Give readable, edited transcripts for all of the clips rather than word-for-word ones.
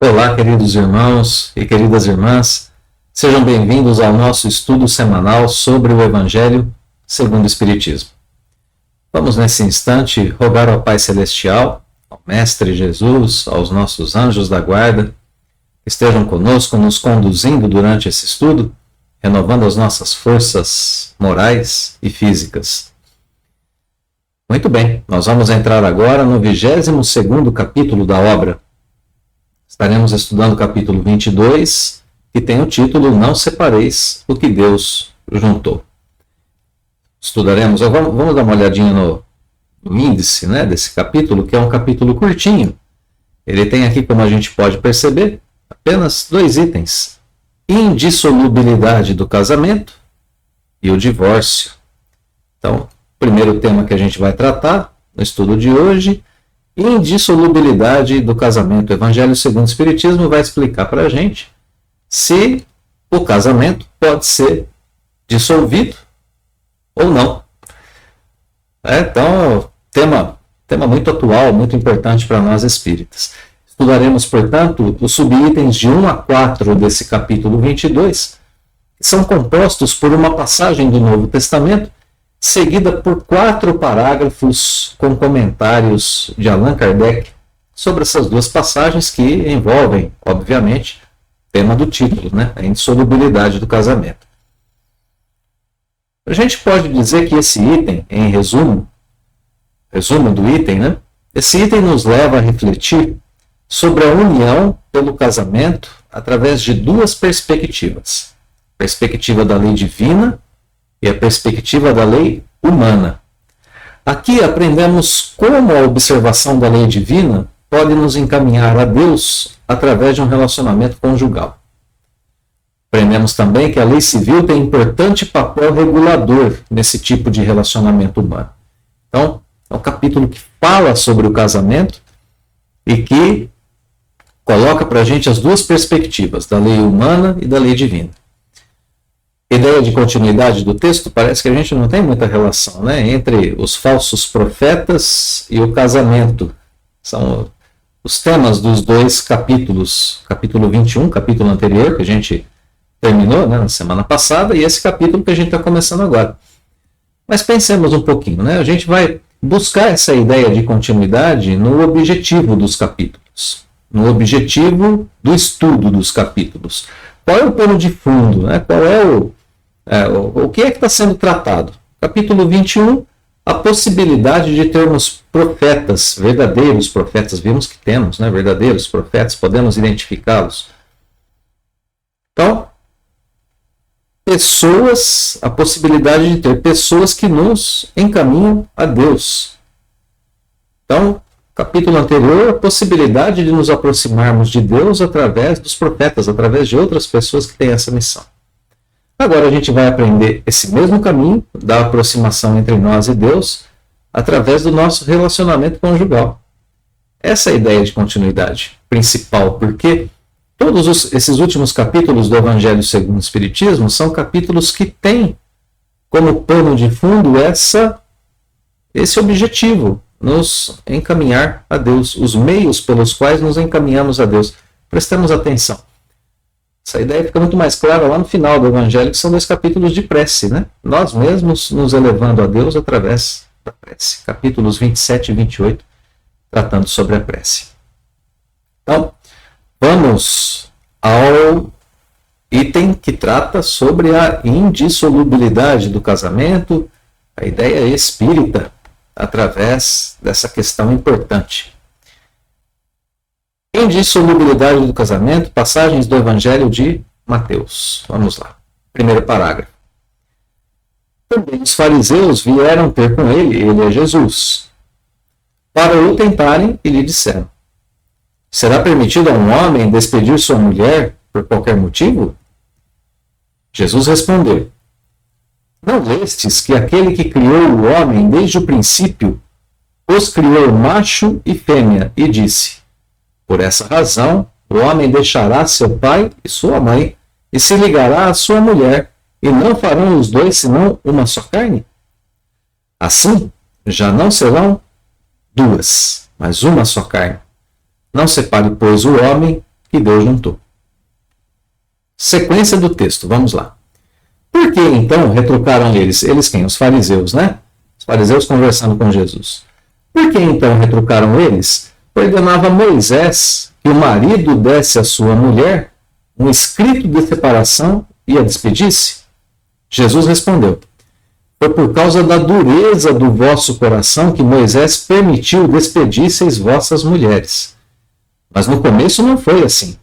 Olá, queridos irmãos e queridas irmãs, sejam bem-vindos ao nosso estudo semanal sobre o Evangelho segundo o Espiritismo. Vamos, nesse instante, rogar ao Pai Celestial, ao Mestre Jesus, aos nossos anjos da guarda, que estejam conosco, nos conduzindo durante esse estudo, renovando as nossas forças morais e físicas. Muito bem, nós vamos entrar agora no 22º capítulo da obra. Estaremos estudando o capítulo 22, que tem o título Não Separeis o que Deus juntou. Vamos dar uma olhadinha no índice, desse capítulo, que é um capítulo curtinho. Ele tem aqui, como a gente pode perceber, apenas 2 itens: indissolubilidade do casamento e o divórcio. Então, o primeiro tema que a gente vai tratar no estudo de hoje: indissolubilidade do casamento. O Evangelho segundo o Espiritismo vai explicar para a gente se o casamento pode ser dissolvido ou não. Então, tema muito atual, muito importante para nós espíritas. Estudaremos, portanto, os subitens de 1 a 4 desse capítulo 22, que são compostos por uma passagem do Novo Testamento, seguida por 4 parágrafos com comentários de Allan Kardec sobre essas 2 passagens que envolvem, obviamente, o tema do título, a indissolubilidade do casamento. A gente pode dizer que esse item, em resumo do item, esse item nos leva a refletir sobre a união pelo casamento através de 2 perspectivas: a perspectiva da lei divina e a perspectiva da lei humana. Aqui aprendemos como a observação da lei divina pode nos encaminhar a Deus através de um relacionamento conjugal. Aprendemos também que a lei civil tem importante papel regulador nesse tipo de relacionamento humano. Então, é um capítulo que fala sobre o casamento e que coloca para a gente as 2 perspectivas, da lei humana e da lei divina. Ideia de continuidade do texto, parece que a gente não tem muita relação entre os falsos profetas e o casamento. São os temas dos 2 capítulos, capítulo 21, capítulo anterior, que a gente terminou na semana passada, e esse capítulo que a gente está começando agora. Mas pensemos um pouquinho, a gente vai buscar essa ideia de continuidade no objetivo dos capítulos, no objetivo do estudo dos capítulos. Qual é o pano de fundo? Qual é o que é que está sendo tratado? Capítulo 21, a possibilidade de termos profetas, verdadeiros profetas. Vimos que temos, verdadeiros profetas, podemos identificá-los. Então, a possibilidade de ter pessoas que nos encaminham a Deus. Então, capítulo anterior, a possibilidade de nos aproximarmos de Deus através dos profetas, através de outras pessoas que têm essa missão. Agora a gente vai aprender esse mesmo caminho da aproximação entre nós e Deus através do nosso relacionamento conjugal. Essa é a ideia de continuidade principal, porque todos esses últimos capítulos do Evangelho segundo o Espiritismo são capítulos que têm como pano de fundo esse objetivo: nos encaminhar a Deus, os meios pelos quais nos encaminhamos a Deus. Prestemos atenção. Essa ideia fica muito mais clara lá no final do Evangelho, que são 2 capítulos de prece, Nós mesmos nos elevando a Deus através da prece. Capítulos 27 e 28, tratando sobre a prece. Então, vamos ao item que trata sobre a indissolubilidade do casamento, a ideia espírita, através dessa questão importante. Indissolubilidade do casamento, passagens do Evangelho de Mateus. Vamos lá. Primeiro parágrafo. Também os fariseus vieram ter com ele é Jesus, para o tentarem e lhe disseram: será permitido a um homem despedir sua mulher por qualquer motivo? Jesus respondeu: não lestes que aquele que criou o homem desde o princípio os criou macho e fêmea, e disse: por essa razão o homem deixará seu pai e sua mãe e se ligará à sua mulher, e não farão os 2 senão uma só carne? Assim, já não serão 2, mas uma só carne. Não separe, pois, o homem que Deus juntou. Sequência do texto, vamos lá. Por que então retrucaram eles? Eles quem? Os fariseus, né? Os fariseus conversando com Jesus. Por que então retrucaram eles? Ordenava Moisés que o marido desse à sua mulher um escrito de separação e a despedisse? Jesus respondeu: foi por causa da dureza do vosso coração que Moisés permitiu despedisseis vossas mulheres. Mas no começo não foi assim.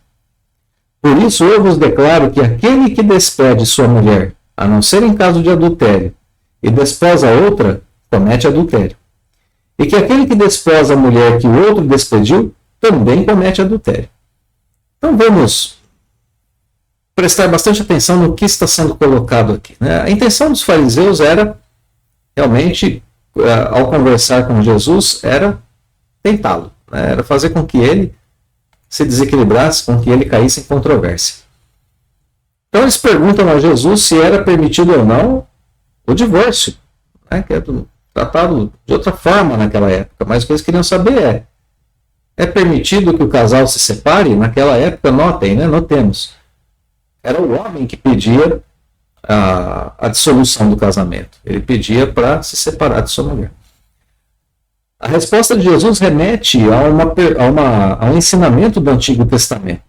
Por isso eu vos declaro que aquele que despede sua mulher, a não ser em caso de adultério, e desposa outra, comete adultério. E que aquele que desposa a mulher que o outro despediu, também comete adultério. Então vamos prestar bastante atenção no que está sendo colocado aqui, né? A intenção dos fariseus era, realmente, ao conversar com Jesus, era tentá-lo, né? Era fazer com que ele se desequilibrasse, com que ele caísse em controvérsia. Então eles perguntam a Jesus se era permitido ou não o divórcio, né? Que é tratado de outra forma naquela época, mas o que eles queriam saber é permitido que o casal se separe? Naquela época, notem, né? Notemos. Era o homem que pedia a dissolução do casamento. Ele pedia para se separar de sua mulher. A resposta de Jesus remete a um ensinamento do Antigo Testamento.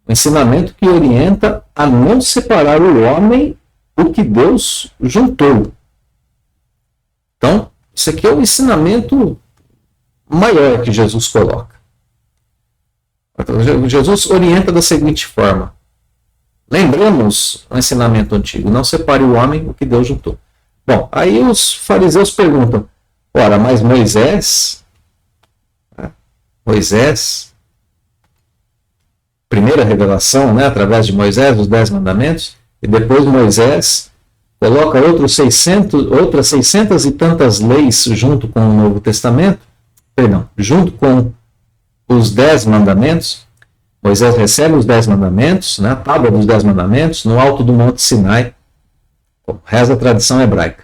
Um ensinamento que orienta a não separar o homem o que Deus juntou. Então, isso aqui é o ensinamento maior que Jesus coloca. Jesus orienta da seguinte forma: lembramos o ensinamento antigo, não separe o homem o que Deus juntou. Bom, aí os fariseus perguntam: ora, mas Moisés, primeira revelação, né, através de Moisés, os 10 mandamentos, e depois Moisés coloca outras 600 e tantas leis junto com o Novo Testamento, junto com os 10 mandamentos. Moisés recebe os 10 mandamentos, né, a tábua dos 10 mandamentos, no alto do Monte Sinai, como reza a tradição hebraica.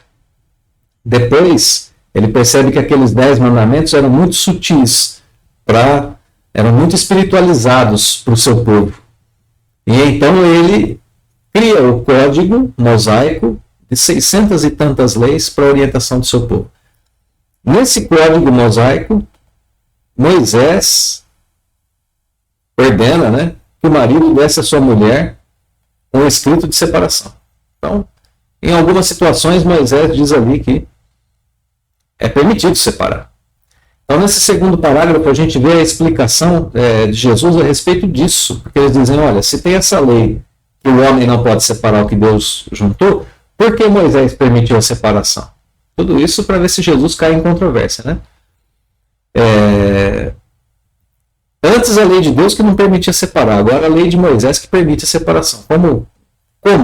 Depois, ele percebe que aqueles 10 mandamentos eram muito sutis, eram muito espiritualizados para o seu povo. E então ele cria o código mosaico de 600 e tantas leis para a orientação do seu povo. Nesse código mosaico, Moisés ordena, né, que o marido desse à sua mulher um escrito de separação. Então, em algumas situações, Moisés diz ali que é permitido separar. Então, nesse segundo parágrafo, a gente vê a explicação de Jesus a respeito disso. Porque eles dizem, olha, se tem essa lei que o homem não pode separar o que Deus juntou, por que Moisés permitiu a separação? Tudo isso para ver se Jesus cai em controvérsia, né? Antes a lei de Deus que não permitia separar, agora a lei de Moisés que permite a separação. Como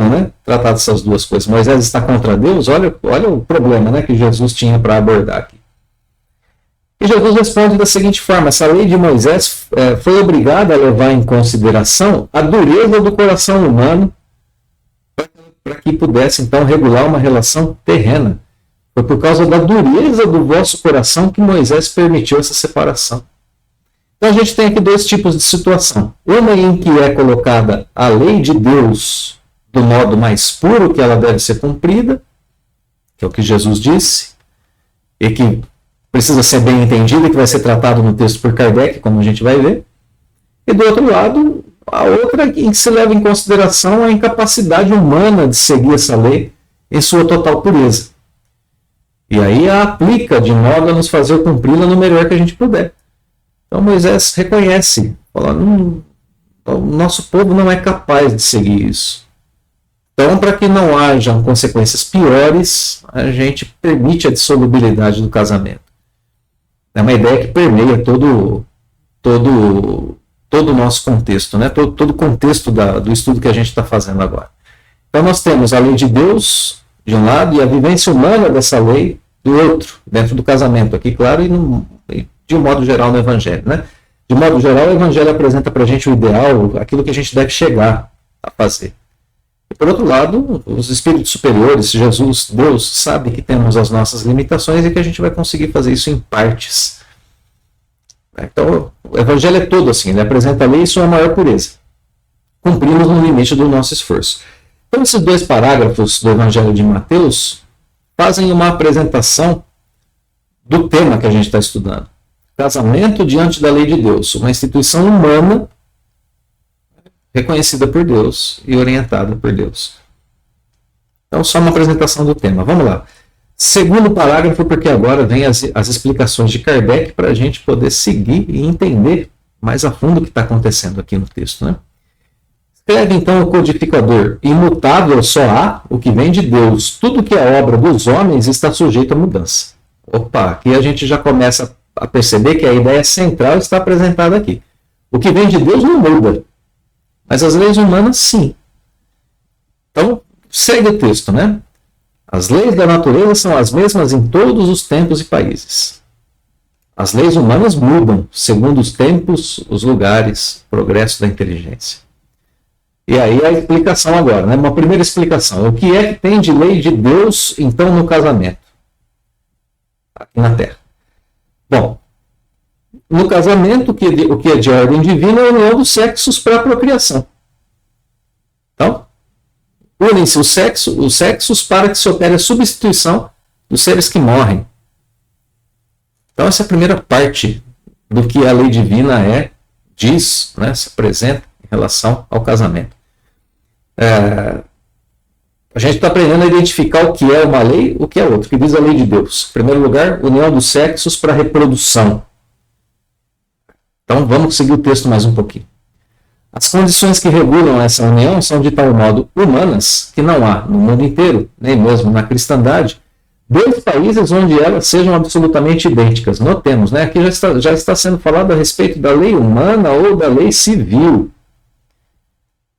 né? Tratar dessas duas coisas. Moisés está contra Deus? Olha o problema, né, que Jesus tinha para abordar aqui. E Jesus responde da seguinte forma: essa lei de Moisés foi obrigada a levar em consideração a dureza do coração humano para que pudesse então regular uma relação terrena. Foi por causa da dureza do vosso coração que Moisés permitiu essa separação. Então a gente tem aqui dois tipos de situação. Uma em que é colocada a lei de Deus do modo mais puro que ela deve ser cumprida, que é o que Jesus disse, e que precisa ser bem entendida, que vai ser tratado no texto por Kardec, como a gente vai ver. E do outro lado, a outra em que se leva em consideração a incapacidade humana de seguir essa lei em sua total pureza. E aí a aplica de modo a nos fazer cumpri-la no melhor que a gente puder. Então Moisés reconhece, fala, o nosso povo não é capaz de seguir isso. Então, para que não hajam consequências piores, a gente permite a dissolubilidade do casamento. É uma ideia que permeia todo o nosso contexto, né? Todo o contexto do estudo que a gente está fazendo agora. Então nós temos a lei de Deus de um lado e a vivência humana dessa lei do outro, dentro do casamento aqui, claro, e de um modo geral no Evangelho, né? De modo geral, o Evangelho apresenta para a gente o ideal, aquilo que a gente deve chegar a fazer. E por outro lado, os espíritos superiores, Jesus, Deus, sabe que temos as nossas limitações e que a gente vai conseguir fazer isso em partes. Então, o Evangelho é todo assim, ele apresenta a lei e sua maior pureza. cumprimos no limite do nosso esforço. Então, esses 2 parágrafos do Evangelho de Mateus fazem uma apresentação do tema que a gente está estudando. Casamento diante da lei de Deus, uma instituição humana reconhecida por Deus e orientada por Deus. Então, só uma apresentação do tema. Vamos lá. Segundo parágrafo, porque agora vem as explicações de Kardec para a gente poder seguir e entender mais a fundo o que está acontecendo aqui no texto, né? Escreve então o codificador: imutável só há o que vem de Deus. Tudo que é obra dos homens está sujeito a mudança. Opa, aqui a gente já começa a perceber que a ideia central está apresentada aqui. O que vem de Deus não muda, mas as leis humanas sim. Então, segue o texto, né? As leis da natureza são as mesmas em todos os tempos e países. As leis humanas mudam segundo os tempos, os lugares, o progresso da inteligência. E aí a explicação agora, né? Uma primeira explicação. O que é que tem de lei de Deus, então, no casamento? Aqui na Terra. Bom, no casamento, o que é de ordem divina é a união dos sexos para a procriação. Então, unem-se os sexos para que se opere a substituição dos seres que morrem. Então, essa é a primeira parte do que a lei divina diz, né, se apresenta em relação ao casamento. A gente está aprendendo a identificar o que é uma lei, o que é outro, que diz a lei de Deus. Em primeiro lugar, união dos sexos para a reprodução. Então, vamos seguir o texto mais um pouquinho. As condições que regulam essa união são de tal modo humanas que não há no mundo inteiro, nem mesmo na cristandade, 2 países onde elas sejam absolutamente idênticas. Notemos, né? Aqui já está sendo falado a respeito da lei humana ou da lei civil.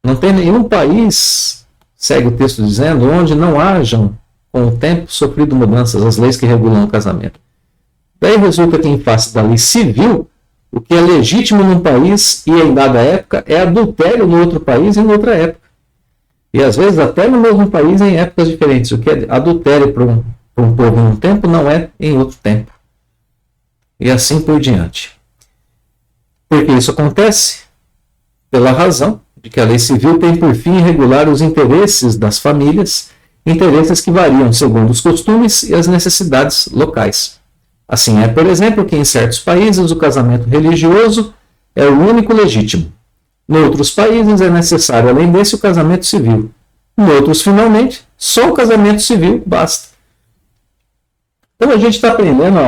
Não tem nenhum país, segue o texto dizendo, onde não hajam, com o tempo, sofrido mudanças as leis que regulam o casamento. Daí resulta que, em face da lei civil, o que é legítimo num país e em dada época é adultério no outro país e em outra época. E às vezes até no mesmo país em épocas diferentes. O que é adultério para um povo em um tempo não é em outro tempo. E assim por diante. Porque isso acontece pela razão de que a lei civil tem por fim regular os interesses das famílias, interesses que variam segundo os costumes e as necessidades locais. Assim é, por exemplo, que em certos países o casamento religioso é o único legítimo. Em outros países é necessário, além desse, o casamento civil. Em outros, finalmente, só o casamento civil basta. Então a gente está aprendendo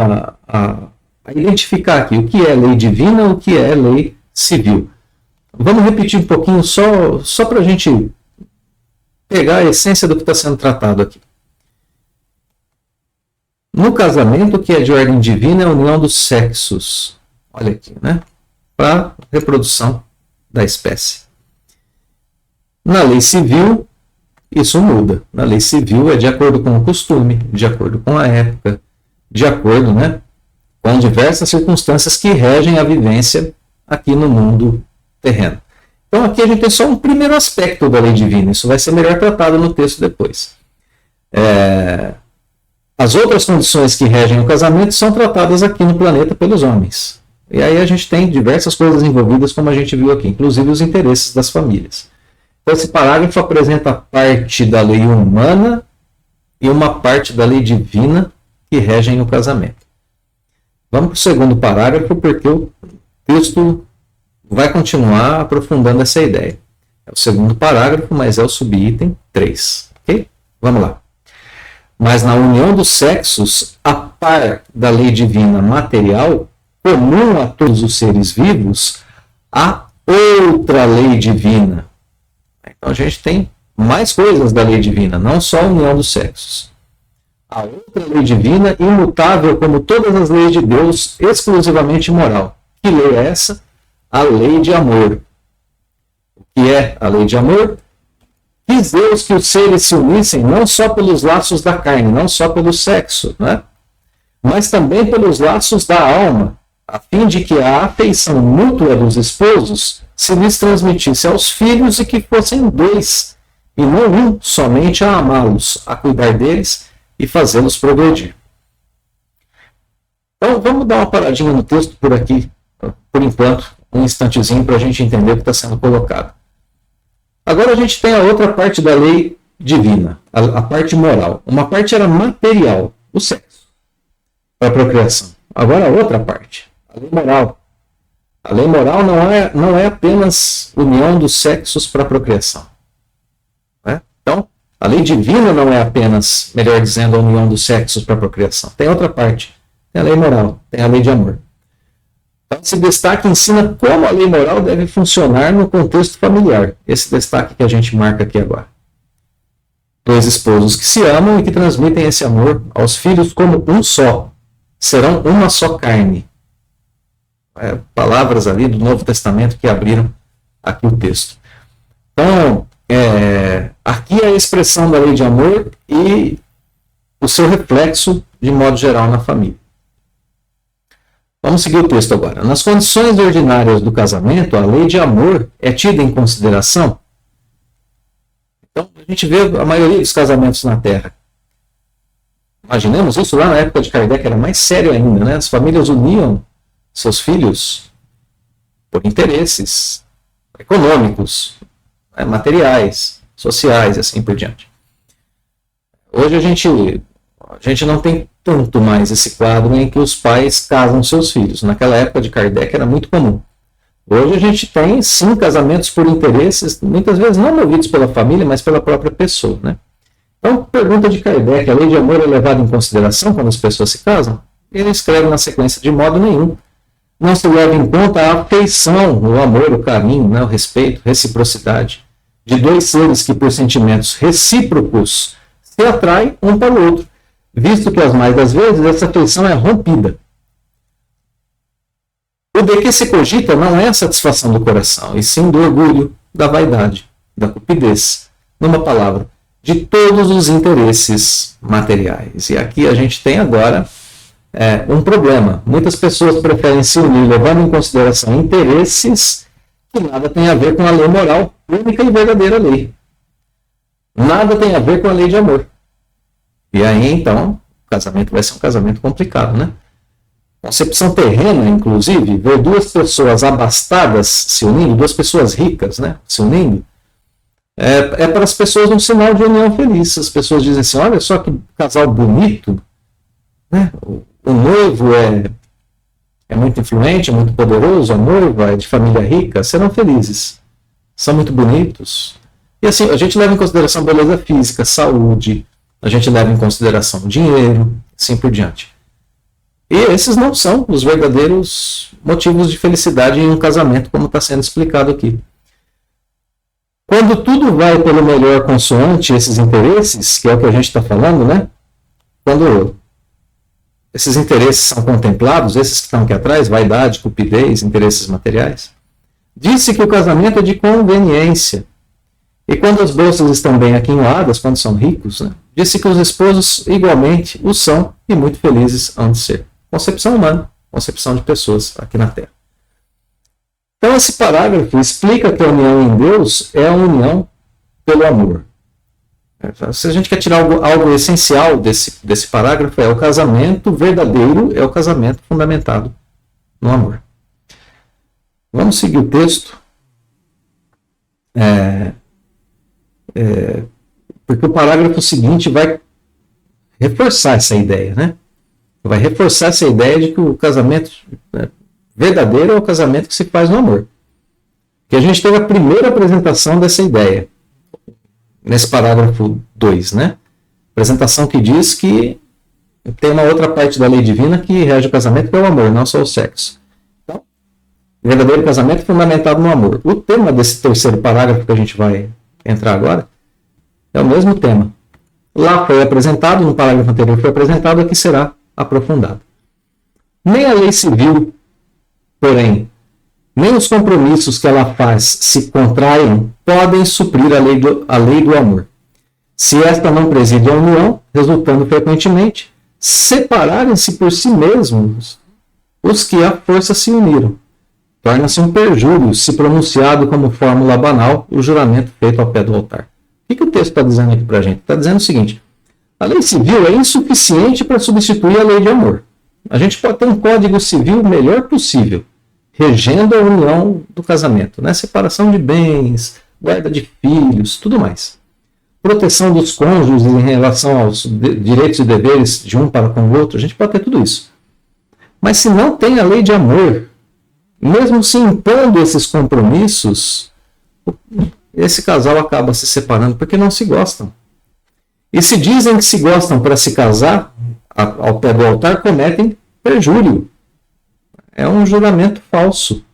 a identificar aqui o que é lei divina e o que é lei civil. Vamos repetir um pouquinho só para a gente pegar a essência do que está sendo tratado aqui. No casamento, o que é de ordem divina é a união dos sexos. Olha aqui, né? Para reprodução da espécie. Na lei civil, isso muda. Na lei civil é de acordo com o costume, de acordo com a época, de acordo, né, com diversas circunstâncias que regem a vivência aqui no mundo terreno. Então aqui a gente tem só um primeiro aspecto da lei divina. Isso vai ser melhor tratado no texto depois. As outras condições que regem o casamento são tratadas aqui no planeta pelos homens. E aí a gente tem diversas coisas envolvidas, como a gente viu aqui, inclusive os interesses das famílias. Então esse parágrafo apresenta parte da lei humana e uma parte da lei divina que regem o casamento. Vamos para o segundo parágrafo, porque o texto vai continuar aprofundando essa ideia. É o segundo parágrafo, mas é o subitem 3. Ok? Vamos lá. Mas na união dos sexos, a par da lei divina material, comum a todos os seres vivos, há outra lei divina. Então a gente tem mais coisas da lei divina, não só a união dos sexos. A outra lei divina, imutável como todas as leis de Deus, exclusivamente moral. Que lei é essa? A lei de amor. O que é a lei de amor? Quis Deus que os seres se unissem não só pelos laços da carne, não só pelo sexo, né? Mas também pelos laços da alma, a fim de que a afeição mútua dos esposos se lhes transmitisse aos filhos e que fossem 2, e não um somente a amá-los, a cuidar deles e fazê-los progredir. Então vamos dar uma paradinha no texto por aqui, por enquanto, um instantezinho para a gente entender o que está sendo colocado. Agora a gente tem a outra parte da lei divina, a parte moral. Uma parte era material, o sexo, para a procriação. Agora a outra parte, a lei moral. A lei moral não é apenas união dos sexos para a procriação. Né? Então, a lei divina não é apenas, melhor dizendo, a união dos sexos para a procriação. Tem outra parte. Tem a lei moral, tem a lei de amor. Então, esse destaque ensina como a lei moral deve funcionar no contexto familiar. Esse destaque que a gente marca aqui agora. Dois esposos que se amam e que transmitem esse amor aos filhos como um só. Serão uma só carne. Palavras ali do Novo Testamento que abriram aqui o texto. Então, aqui é a expressão da lei de amor e o seu reflexo, de modo geral, na família. Vamos seguir o texto agora. Nas condições ordinárias do casamento, a lei de amor é tida em consideração. Então, a gente vê a maioria dos casamentos na Terra. Imaginemos isso lá na época de Kardec, era mais sério ainda, né? As famílias uniam seus filhos por interesses econômicos, materiais, sociais e assim por diante. Hoje a gente não tem tanto mais esse quadro em que os pais casam seus filhos. Naquela época de Kardec era muito comum. Hoje a gente tem, sim, casamentos por interesses, muitas vezes não movidos pela família, mas pela própria pessoa, né? Então, pergunta de Kardec, a lei de amor é levada em consideração quando as pessoas se casam? Ele escreve na sequência, de modo nenhum. Não se leva em conta a afeição, o amor, o carinho, né, o respeito, reciprocidade de dois seres que, por sentimentos recíprocos, se atraem um para o outro, visto que, as mais das vezes, essa afeição é rompida. O de que se cogita não é a satisfação do coração, e sim do orgulho, da vaidade, da cupidez. Numa palavra, de todos os interesses materiais. E aqui a gente tem agora um problema. Muitas pessoas preferem se unir levando em consideração interesses que nada tem a ver com a lei moral, única e verdadeira lei. Nada tem a ver com a lei de amor. E aí, então, o casamento vai ser um casamento complicado, né? Concepção terrena, inclusive, ver duas pessoas abastadas se unindo, duas pessoas ricas, né, se unindo, é para as pessoas um sinal de união feliz. As pessoas dizem assim, olha só que casal bonito, né? O noivo é muito influente, é muito poderoso, a noiva é de família rica, serão felizes, são muito bonitos. E assim, a gente leva em consideração beleza física, saúde, a gente leva em consideração dinheiro, assim por diante. E esses não são os verdadeiros motivos de felicidade em um casamento, como está sendo explicado aqui. Quando tudo vai pelo melhor consoante esses interesses, que é o que a gente está falando, né? Quando esses interesses são contemplados, esses que estão aqui atrás, vaidade, cupidez, interesses materiais, disse que o casamento é de conveniência. E quando as bolsas estão bem aquinhoadas, quando são ricos, né? Disse que os esposos igualmente o são e muito felizes hão de ser. Concepção humana, concepção de pessoas aqui na Terra. Então, esse parágrafo explica que a união em Deus é a união pelo amor. Se a gente quer tirar algo essencial desse parágrafo, é o casamento verdadeiro, é o casamento fundamentado no amor. Vamos seguir o texto. Porque o parágrafo seguinte vai reforçar essa ideia, né? Vai reforçar essa ideia de que o casamento verdadeiro é o casamento que se faz no amor. Que a gente teve a primeira apresentação dessa ideia, nesse parágrafo 2, né? Apresentação que diz que tem uma outra parte da lei divina que rege o casamento, que é o amor, não só o sexo. Então, o verdadeiro casamento é fundamentado no amor. O tema desse terceiro parágrafo que a gente vai entrar agora é o mesmo tema. Lá foi apresentado, no parágrafo anterior foi apresentado, aqui será aprofundado. Nem a lei civil, porém, nem os compromissos que ela faz se contraem podem suprir a lei do amor. Se esta não preside a união, resultando frequentemente separarem-se por si mesmos os que à força se uniram. Torna-se um perjúrio se pronunciado como fórmula banal o juramento feito ao pé do altar. O que o texto está dizendo aqui para a gente? Está dizendo o seguinte: a lei civil é insuficiente para substituir a lei de amor. A gente pode ter um código civil o melhor possível, regendo a união do casamento, né? Separação de bens, guarda de filhos, tudo mais. Proteção dos cônjuges em relação aos direitos e deveres de um para com o outro, a gente pode ter tudo isso. Mas se não tem a lei de amor, mesmo se impondo esses compromissos, esse casal acaba se separando porque não se gostam. E se dizem que se gostam para se casar, ao pé do altar, cometem perjúrio. É um juramento falso.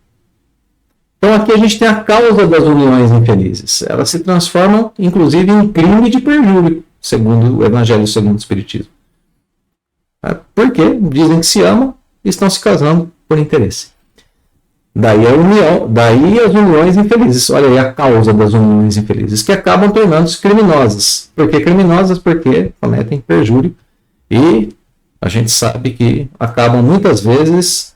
Então aqui a gente tem a causa das uniões infelizes. Elas se transformam, inclusive, em crime de perjúrio, segundo o Evangelho segundo o Espiritismo. Porque dizem que se amam e estão se casando por interesse. Daí a união, daí as uniões infelizes. Olha aí a causa das uniões infelizes, que acabam tornando-se criminosas. Por que criminosas? Porque cometem perjúrio e a gente sabe que acabam muitas vezes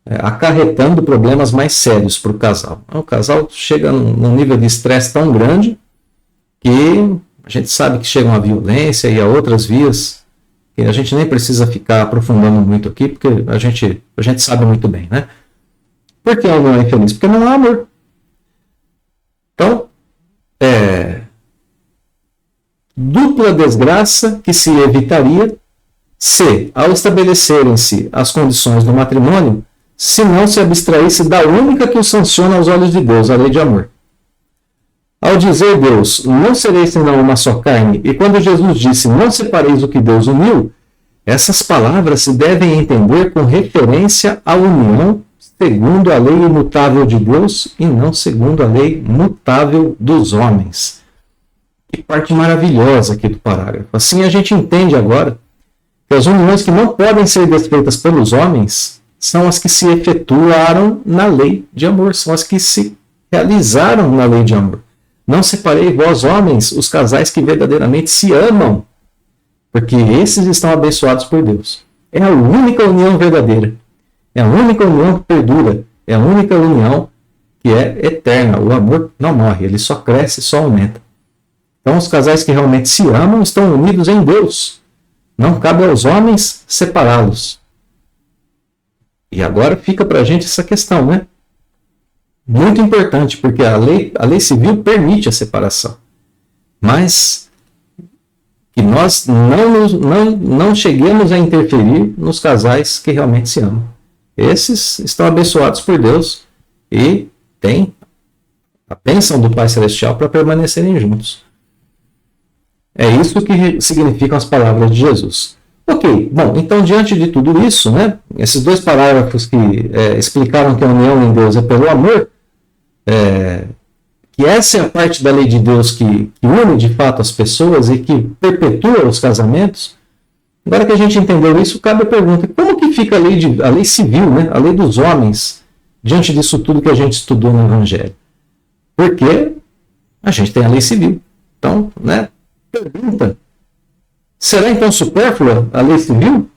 acarretando problemas mais sérios para o casal. O casal chega num nível de estresse tão grande que a gente sabe que chegam à violência e a outras vias que a gente nem precisa ficar aprofundando muito aqui, porque a gente sabe muito bem, né? Por que a união é infeliz? Porque não há amor. Então, dupla desgraça que se evitaria se, ao estabelecerem-se as condições do matrimônio, se não se abstraísse da única que o sanciona aos olhos de Deus, a lei de amor. Ao dizer Deus, não sereis senão uma só carne, e quando Jesus disse, não separeis o que Deus uniu, essas palavras se devem entender com referência à união segundo a lei imutável de Deus e não segundo a lei mutável dos homens. Que parte maravilhosa aqui do parágrafo. Assim a gente entende agora que as uniões que não podem ser desfeitas pelos homens são as que se efetuaram na lei de amor, são as que se realizaram na lei de amor. Não separei vós, homens, os casais que verdadeiramente se amam, porque esses estão abençoados por Deus. É a única união verdadeira. É a única união que perdura. É a única união que é eterna. O amor não morre, ele só cresce, só aumenta. Então, os casais que realmente se amam estão unidos em Deus. Não cabe aos homens separá-los. E agora fica para a gente essa questão, né? Muito importante, porque a lei civil permite a separação. Mas que nós não cheguemos a interferir nos casais que realmente se amam. Esses estão abençoados por Deus e têm a bênção do Pai Celestial para permanecerem juntos. É isso que significam as palavras de Jesus. Ok, bom, então diante de tudo isso, né, esses dois parágrafos que explicaram que a união em Deus é pelo amor, que essa é a parte da lei de Deus que une de fato as pessoas e que perpetua os casamentos. Agora que a gente entendeu isso, cabe a pergunta, como que fica a lei civil, né, a lei dos homens, diante disso tudo que a gente estudou no Evangelho? Porque a gente tem a lei civil. Então, né, pergunta, será então supérflua a lei civil?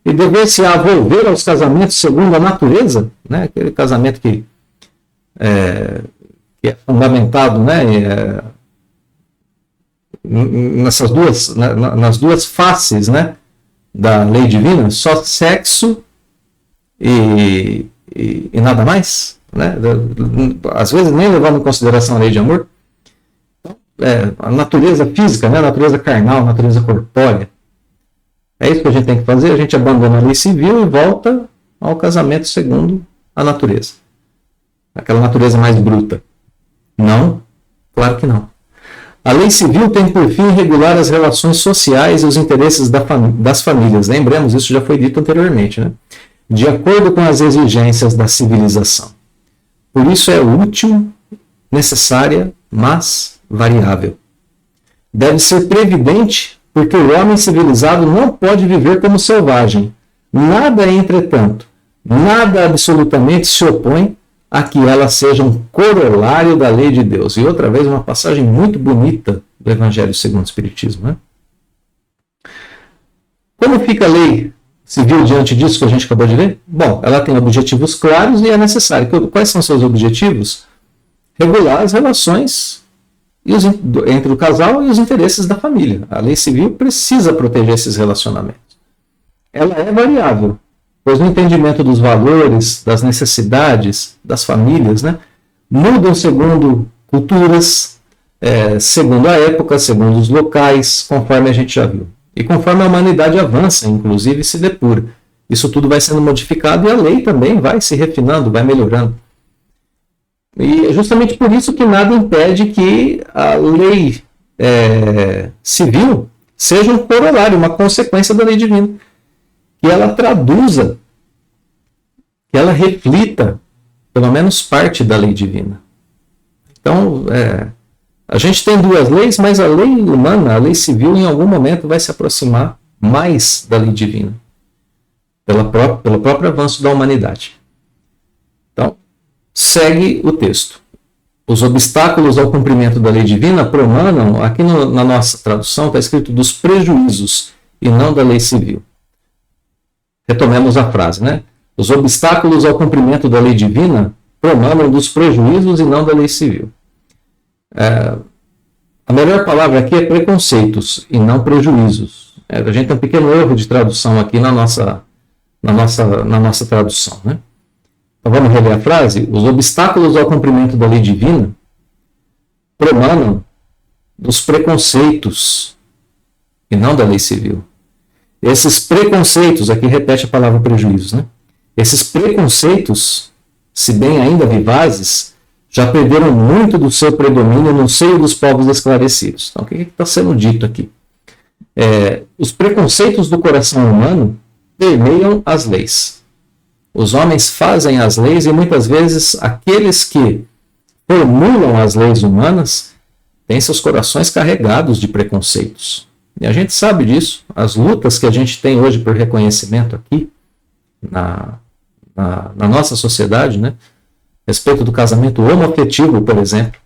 E dever-se volver aos casamentos segundo a natureza? Né? Aquele casamento que é fundamentado, né, nas duas faces, né, da lei divina, só sexo e nada mais. Né? Às vezes nem levando em consideração a lei de amor. A natureza física, né? A natureza carnal, a natureza corpórea. É isso que a gente tem que fazer, a gente abandona a lei civil e volta ao casamento segundo a natureza. Aquela natureza mais bruta. Não, claro que não. A lei civil tem por fim regular as relações sociais e os interesses das famílias. Lembremos, isso já foi dito anteriormente, né? De acordo com as exigências da civilização. Por isso é útil, necessária, mas variável. Deve ser previdente, porque o homem civilizado não pode viver como selvagem. Nada, entretanto, nada absolutamente se opõe a que ela seja um corolário da lei de Deus. E outra vez, uma passagem muito bonita do Evangelho segundo o Espiritismo. Né? Como fica a lei civil diante disso que a gente acabou de ver? Bom, ela tem objetivos claros e é necessário. Quais são seus objetivos? Regular as relações entre o casal e os interesses da família. A lei civil precisa proteger esses relacionamentos. Ela é variável, pois no entendimento dos valores, das necessidades das famílias, né, mudam segundo culturas, segundo a época, segundo os locais, conforme a gente já viu. E conforme a humanidade avança, inclusive, se depura. Isso tudo vai sendo modificado e a lei também vai se refinando, vai melhorando. E é justamente por isso que nada impede que a lei civil seja um corolário, uma consequência da lei divina. Que ela traduza, que ela reflita, pelo menos parte da lei divina. Então, a gente tem duas leis, mas a lei humana, a lei civil, em algum momento vai se aproximar mais da lei divina, pelo próprio avanço da humanidade. Então, segue o texto. Os obstáculos ao cumprimento da lei divina promanam, aqui na nossa tradução está escrito dos prejuízos e não da lei civil. Retomemos a frase, né? Os obstáculos ao cumprimento da lei divina promanam dos prejuízos e não da lei civil. A melhor palavra aqui é preconceitos e não prejuízos. A gente tem um pequeno erro de tradução aqui na nossa tradução, né? Então vamos reler a frase. Os obstáculos ao cumprimento da lei divina promanam dos preconceitos e não da lei civil. Esses preconceitos, aqui repete a palavra prejuízos, né? Esses preconceitos, se bem ainda vivazes, já perderam muito do seu predomínio no seio dos povos esclarecidos. Então, o que está sendo dito aqui? Os preconceitos do coração humano permeiam as leis. Os homens fazem as leis e muitas vezes aqueles que formulam as leis humanas têm seus corações carregados de preconceitos. E a gente sabe disso. As lutas que a gente tem hoje por reconhecimento aqui na nossa sociedade, né? A respeito do casamento homoafetivo, por exemplo,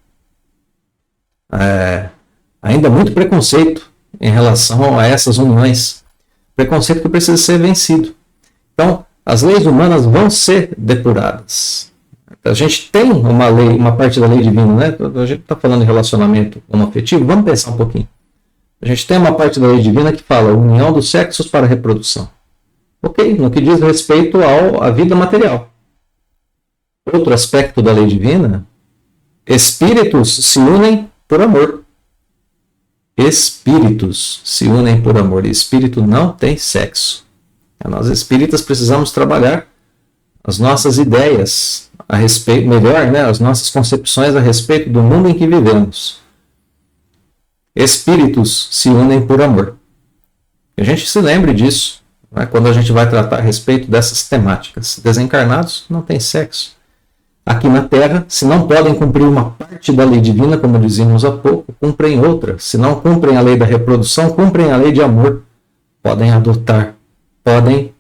ainda muito preconceito em relação a essas uniões. Preconceito que precisa ser vencido. Então, as leis humanas vão ser depuradas. A gente tem uma lei, uma parte da lei divina, né? A gente está falando de relacionamento homoafetivo, vamos pensar um pouquinho. A gente tem uma parte da lei divina que fala união dos sexos para a reprodução. Ok, no que diz respeito à vida material. Outro aspecto da lei divina, espíritos se unem por amor. Espíritos se unem por amor. E espírito não tem sexo. Nós espíritas precisamos trabalhar as nossas ideias a respeito, melhor, né, as nossas concepções a respeito do mundo em que vivemos. Espíritos se unem por amor. Que a gente se lembre disso, né, quando a gente vai tratar a respeito dessas temáticas. Desencarnados não têm sexo. Aqui na Terra, se não podem cumprir uma parte da lei divina, como dizíamos há pouco, cumprem outra. Se não cumprem a lei da reprodução, cumprem a lei de amor. Podem adotar, podem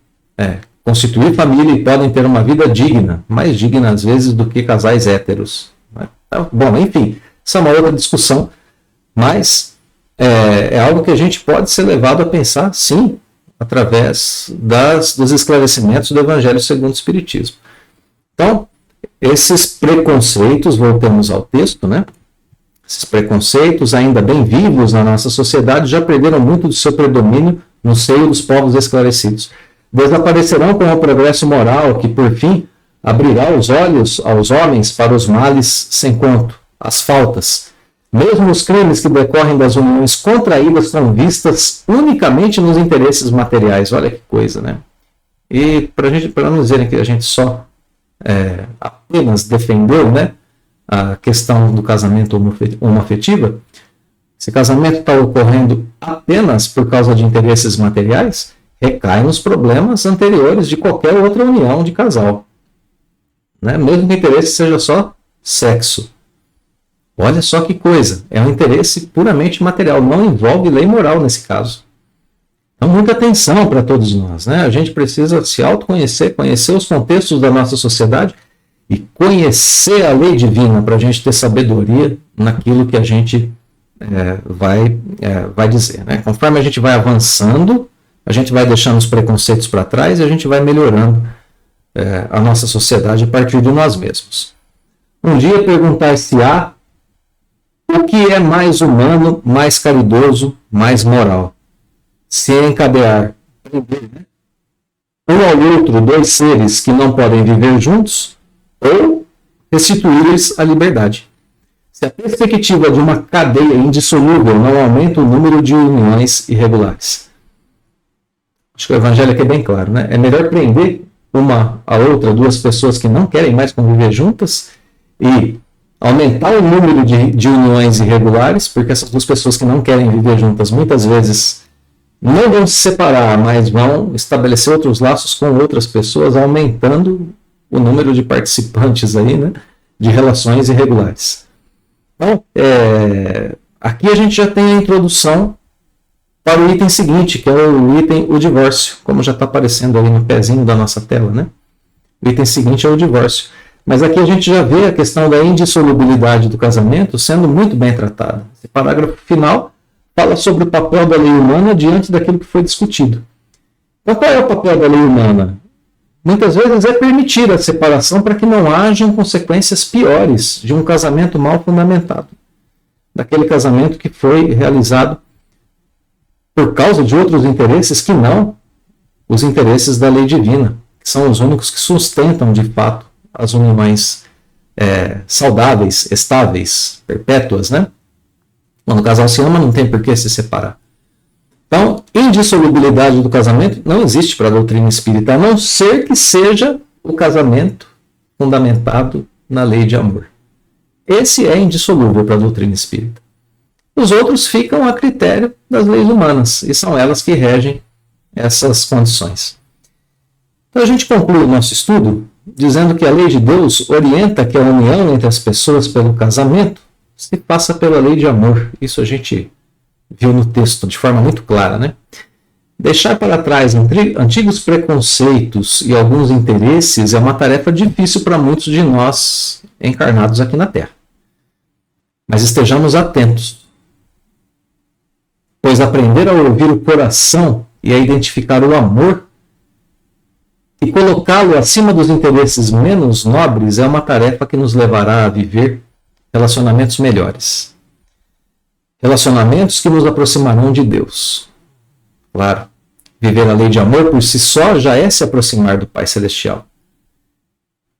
constituir família e podem ter uma vida digna, mais digna às vezes do que casais héteros. Bom, enfim, essa é uma outra discussão, mas é algo que a gente pode ser levado a pensar, sim, através dos esclarecimentos do Evangelho segundo o Espiritismo. Então, esses preconceitos, voltamos ao texto, né? Esses preconceitos, ainda bem vivos na nossa sociedade, já perderam muito do seu predomínio no seio dos povos esclarecidos. Desaparecerão com o progresso moral que, por fim, abrirá os olhos aos homens para os males sem conto, as faltas. Mesmo os crimes que decorrem das uniões contraídas são vistas unicamente nos interesses materiais. Olha que coisa, né? E para não dizerem que a gente só apenas defendeu, né, a questão do casamento homoafetivo, se casamento está ocorrendo apenas por causa de interesses materiais, recai nos problemas anteriores de qualquer outra união de casal. Né? Mesmo que o interesse seja só sexo. Olha só que coisa, é um interesse puramente material, não envolve lei moral nesse caso. Então, muita atenção para todos nós, né? A gente precisa se autoconhecer, conhecer os contextos da nossa sociedade e conhecer a lei divina para a gente ter sabedoria naquilo que a gente vai dizer. Né? Conforme a gente vai avançando, a gente vai deixando os preconceitos para trás e a gente vai melhorando a nossa sociedade a partir de nós mesmos. Um dia perguntar-se-á o que é mais humano, mais caridoso, mais moral. Se encadear um ao outro dois seres que não podem viver juntos ou restituir-lhes a liberdade. Se a perspectiva de uma cadeia indissolúvel não aumenta o número de uniões irregulares. Acho que o evangelho aqui é bem claro, né? É melhor prender uma a outra, duas pessoas que não querem mais conviver juntas, e aumentar o número de uniões irregulares, porque essas duas pessoas que não querem viver juntas muitas vezes não vão se separar, mas vão estabelecer outros laços com outras pessoas, aumentando o número de participantes aí, né, de relações irregulares. Então, aqui a gente já tem a introdução para o item seguinte, que é o item o divórcio, como já está aparecendo ali no pezinho da nossa tela, né? O item seguinte é o divórcio. Mas aqui a gente já vê a questão da indissolubilidade do casamento sendo muito bem tratada. Esse parágrafo final fala sobre o papel da lei humana diante daquilo que foi discutido. Então, qual é o papel da lei humana? Muitas vezes é permitir a separação para que não hajam consequências piores de um casamento mal fundamentado. Daquele casamento que foi realizado por causa de outros interesses que não os interesses da lei divina, que são os únicos que sustentam de fato as uniões saudáveis, estáveis, perpétuas, né? Quando o casal se ama, não tem por que se separar. Então, indissolubilidade do casamento não existe para a doutrina espírita, a não ser que seja o casamento fundamentado na lei de amor. Esse é indissolúvel para a doutrina espírita. Os outros ficam a critério das leis humanas, e são elas que regem essas condições. Então a gente conclui o nosso estudo dizendo que a lei de Deus orienta que a união entre as pessoas pelo casamento se passa pela lei de amor. Isso a gente viu no texto de forma muito clara, né? Deixar para trás antigos preconceitos e alguns interesses é uma tarefa difícil para muitos de nós encarnados aqui na Terra. Mas estejamos atentos, pois aprender a ouvir o coração e a identificar o amor e colocá-lo acima dos interesses menos nobres é uma tarefa que nos levará a viver relacionamentos melhores. Relacionamentos que nos aproximarão de Deus. Claro, viver a lei de amor por si só já é se aproximar do Pai Celestial.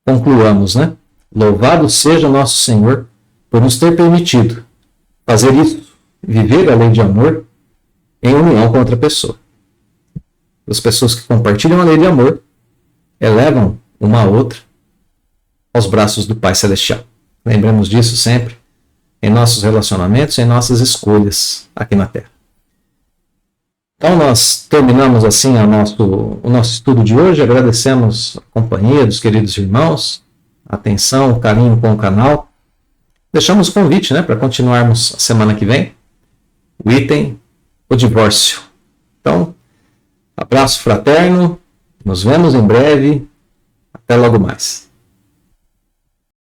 Concluamos, né? Louvado seja nosso Senhor por nos ter permitido fazer isso, viver a lei de amor em união com outra pessoa. As pessoas que compartilham a lei de amor elevam uma a outra aos braços do Pai Celestial. Lembremos disso sempre em nossos relacionamentos, em nossas escolhas aqui na Terra. Então nós terminamos assim o nosso estudo de hoje. Agradecemos a companhia dos queridos irmãos, a atenção, o carinho com o canal. Deixamos o convite, né, para continuarmos a semana que vem. O item, o divórcio. Então, abraço fraterno, nos vemos em breve, até logo mais.